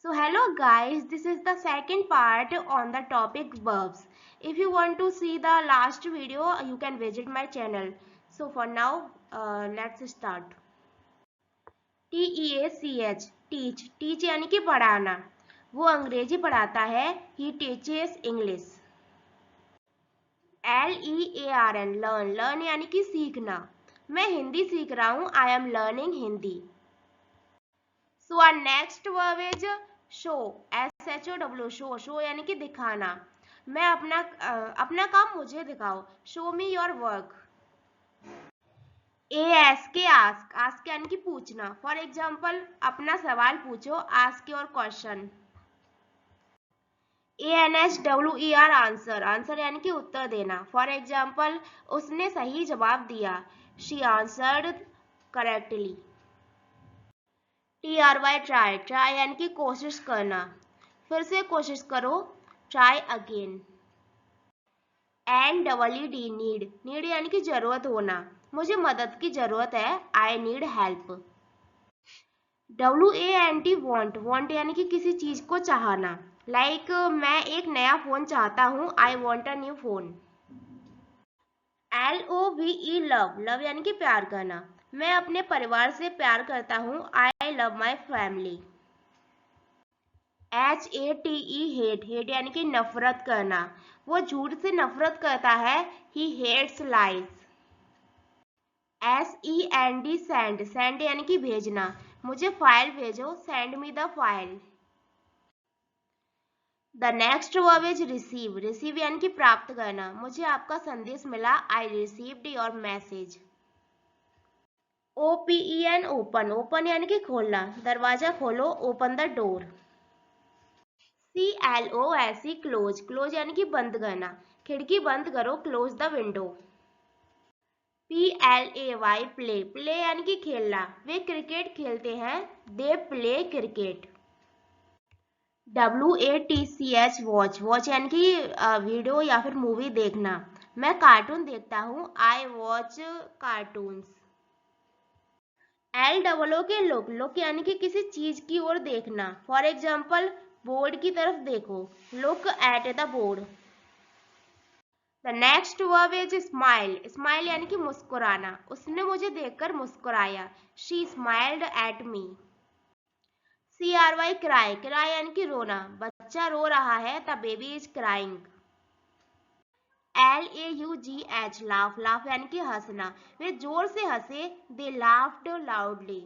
So hello guys, this is the second part on the topic verbs. If you want to see the last video, you can visit my channel. So for now, let's start. TEACH, teach यानी कि पढ़ाना. वो अंग्रेजी पढ़ाता है. He teaches English. LEARN, learn यानी कि सीखना. मैं हिंदी सीख रहा हूँ. I am learning Hindi. So our next verb is show, SHOW, show यानी कि दिखाना. मैं अपना काम मुझे दिखाओ. Show me your work. ASK, ask यानी कि पूछना. For example, अपना सवाल पूछो. Ask your question. ANSWER, answer यानी कि उत्तर देना. For example, उसने सही जवाब दिया. She answered correctly. TRY, try यानी कि कोशिश करना. फिर से कोशिश करो. Try again. NEED, need यानी कि जरूरत होना. मुझे मदद की जरूरत है. I need help. want यानी कि किसी चीज को चाहना. Like मैं एक नया फोन चाहता हूँ. I want a new phone. love यानी कि प्यार करना. मैं अपने परिवार से प्यार करता हूँ. I love my family. hate यानी कि नफरत करना. वो झूठ से नफरत करता है. He hates lies. send यानी कि भेजना. मुझे फाइल भेजो. Send me the file. The next verb is receive यानी कि प्राप्त करना. मुझे आपका संदेश मिला. I received your message. open यानी कि खोलना. दरवाजा खोलो. Open the door. close यानी कि बंद करना. खिड़की बंद करो. Close the window. play यानी कि खेलना. वे क्रिकेट खेलते हैं. They play cricket. watch यानी कि वीडियो या फिर मूवी देखना. मैं कार्टून देखता हूँ. I watch cartoons. LOO के look यानी कि किसी चीज की ओर देखना. For example, बोर्ड की तरफ देखो. Look at the board. The next verb is smile यानी कि मुस्कुराना. उसने मुझे देखकर मुस्कुराया. She smiled at me. cry यानी कि रोना. बच्चा रो रहा है. The baby is crying. laugh यानी कि हंसना. वे जोर से हंसे. They laughed loudly.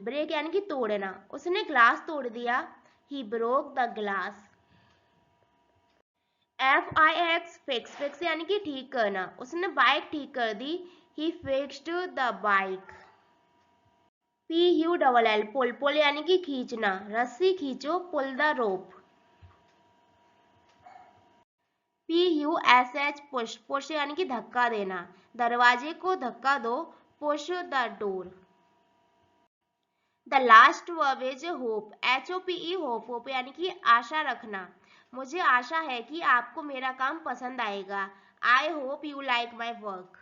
break यानी कि तोड़ना. उसने ग्लास तोड़ दिया. He broke the glass. fix यानी कि ठीक करना. उसने बाइक ठीक कर दी. He fixed the bike. pull यानी कि खींचना. रस्सी खींचो. Pull the rope. push यानी कि धक्का देना. दरवाजे को धक्का दो. Push the door. The last verb is hope. hope यानी कि आशा रखना. मुझे आशा है कि आपको मेरा काम पसंद आएगा. I hope you like my work.